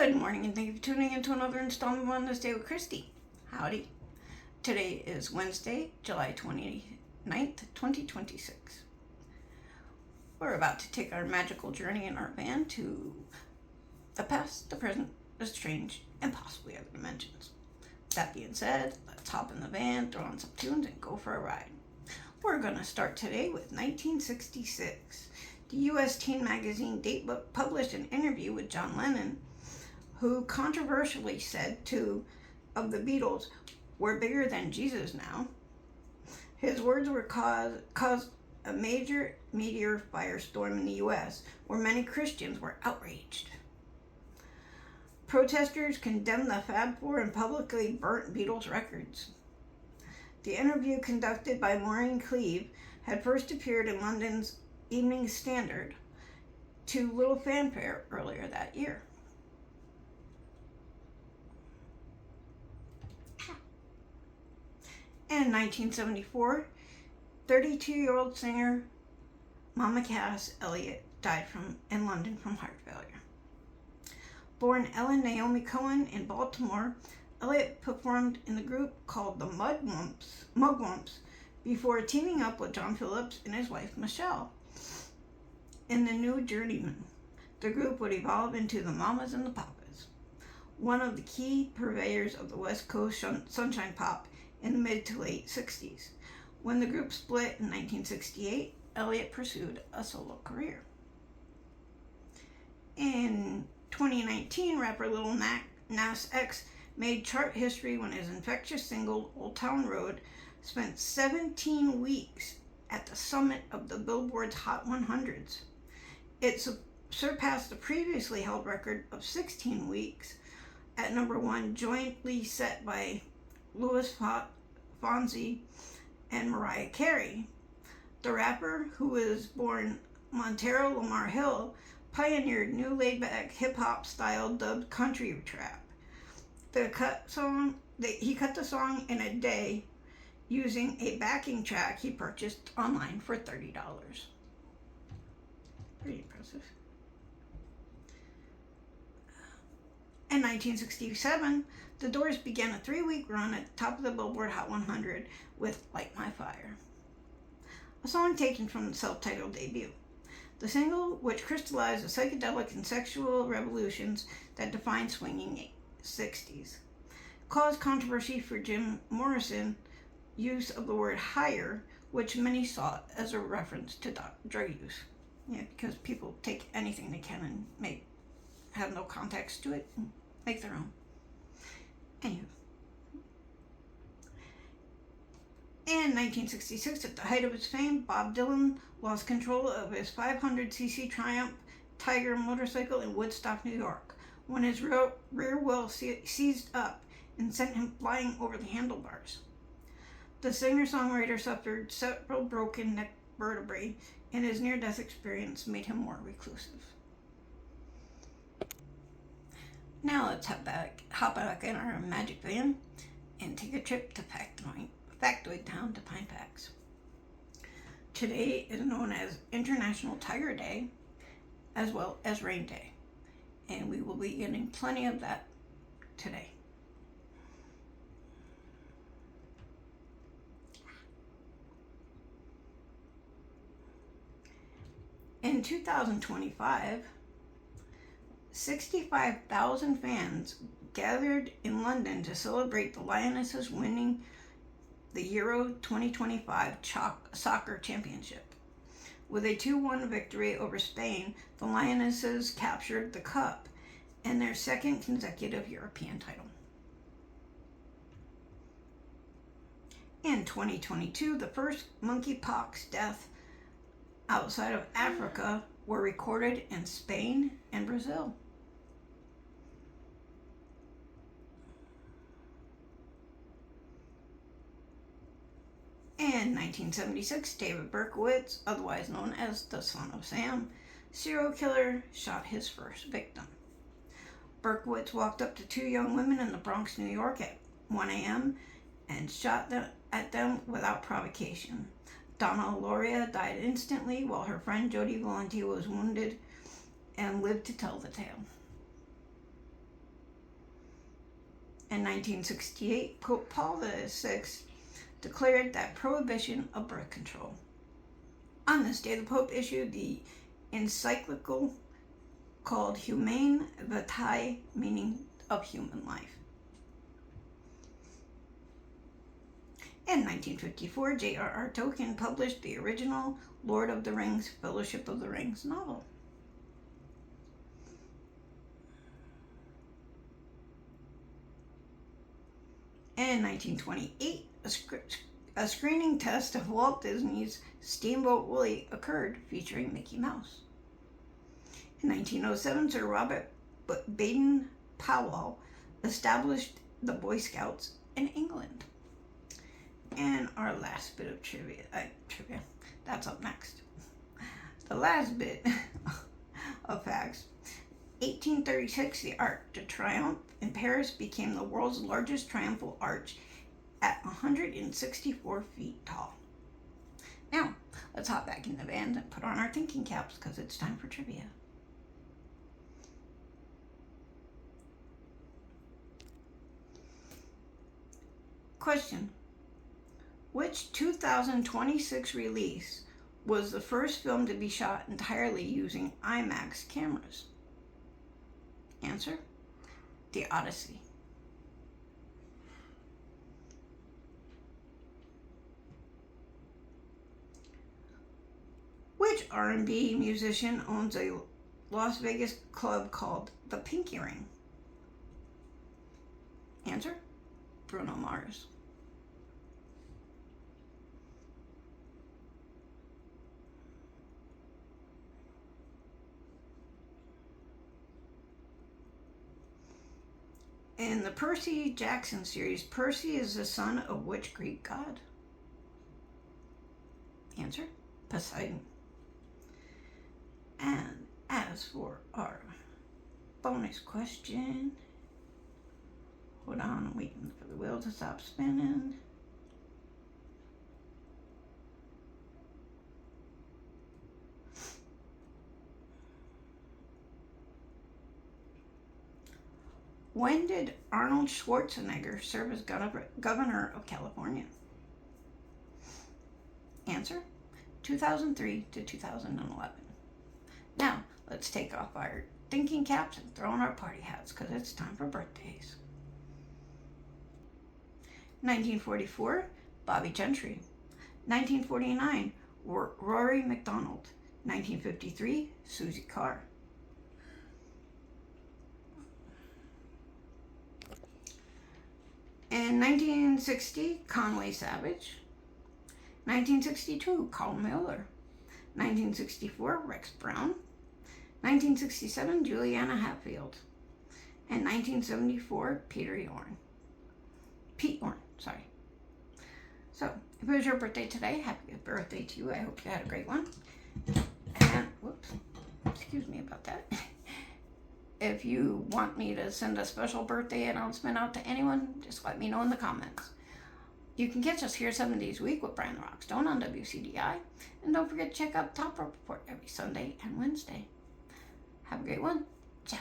Good morning, and thank you for tuning in to another installment on this day with Christy. Howdy. Today is Wednesday, July 29th, 2026. We're about to take our magical journey in our van to the past, the present, the strange, and possibly other dimensions. That being said, let's hop in the van, throw on some tunes, and go for a ride. We're going to start today with 1966. The U.S. Teen Magazine Datebook published an interview with John Lennon, who controversially said two of the Beatles were bigger than Jesus now. His words were caused a major meteor firestorm in the U.S., where many Christians were outraged. Protesters condemned the Fab Four and publicly burnt Beatles records. The interview, conducted by Maureen Cleave, had first appeared in London's Evening Standard to little fanfare earlier that year. In 1974, 32-year-old singer Mama Cass Elliot died in London from heart failure. Born Ellen Naomi Cohen in Baltimore, Elliot performed in the group called the Mugwumps before teaming up with John Phillips and his wife Michelle in the New Journeymen. The group would evolve into the Mamas and the Papas, one of the key purveyors of the West Coast sunshine pop in the mid to late 60s. When the group split in 1968, Elliot pursued a solo career. In 2019, rapper Lil Nas X made chart history when his infectious single, Old Town Road, spent 17 weeks at the summit of the Billboard's Hot 100s. It surpassed the previously held record of 16 weeks at number one, jointly set by Louis Fonsi and Mariah Carey. The rapper, who was born Montero Lamar Hill, pioneered new laid-back hip-hop style dubbed country trap. He cut the song in a day using a backing track he purchased online for $30. Pretty impressive. In 1967, the Doors began a 3-week run at the top of the Billboard Hot 100 with Light My Fire, a song taken from the self-titled debut. The single, which crystallized the psychedelic and sexual revolutions that defined swinging 60s, caused controversy for Jim Morrison's use of the word higher, which many saw as a reference to drug use. Yeah, because people take anything they can and have no context to it and make their own. Anywho. In 1966, at the height of his fame, Bob Dylan lost control of his 500cc Triumph Tiger motorcycle in Woodstock, New York, when his rear wheel seized up and sent him flying over the handlebars. The singer-songwriter suffered several broken neck vertebrae, and his near-death experience made him more reclusive. Now let's hop back in our magic van and take a trip to Factoid Town to Pine Facts. Today is known as International Tiger Day, as well as Rain Day, and we will be getting plenty of that today. In 2025, 65,000 fans gathered in London to celebrate the Lionesses winning the Euro 2025 Soccer Championship. With a 2-1 victory over Spain, the Lionesses captured the cup and their second consecutive European title. In 2022, the first monkeypox death outside of Africa were recorded in Spain and Brazil. In 1976, David Berkowitz, otherwise known as the Son of Sam, serial killer, shot his first victim. Berkowitz walked up to 2 young women in the Bronx, New York at 1 a.m. and shot at them without provocation. Donna Loria died instantly, while her friend Jody Valenti was wounded and lived to tell the tale. In 1968, Pope Paul VI declared that prohibition of birth control. On this day, the Pope issued the encyclical called Humane Vitae, meaning of human life. In 1954, J.R.R. Tolkien published the original Lord of the Rings, Fellowship of the Rings novel. In 1928, a screening test of Walt Disney's Steamboat Willie occurred, featuring Mickey Mouse. In 1907, Sir Robert Baden-Powell established the Boy Scouts in England. And our last bit of trivia, that's up next. The last bit of facts. 1836, the Arc de Triomphe in Paris became the world's largest triumphal arch at 164 feet tall. Now, let's hop back in the van and put on our thinking caps because it's time for trivia. Question. Which 2026 release was the first film to be shot entirely using IMAX cameras? Answer. The Odyssey. Which R&B musician owns a Las Vegas club called the Pinky Ring? Answer. Bruno Mars. In the Percy Jackson series, Percy is the son of which Greek god? Answer. Poseidon. And as for our bonus question, hold on, I'm waiting for the wheel to stop spinning. When did Arnold Schwarzenegger serve as governor of California? Answer. 2003 to 2011. Now, let's take off our thinking caps and throw on our party hats because it's time for birthdays. 1944, Bobby Gentry. 1949, Rory McDonald. 1953, Susie Carr. In 1960, Conway Savage. 1962, Carl Miller. 1964, Rex Brown. 1967, Juliana Hatfield. And 1974, Pete Yorn, sorry. So, if it was your birthday today, happy birthday to you. I hope you had a great one. And, whoops, excuse me about that. If you want me to send a special birthday announcement out to anyone, just let me know in the comments. You can catch us here 7 days a week with Brian the Rockstone on WCDI. And don't forget to check out Top Rope Report every Sunday and Wednesday. Have a great one. Ciao.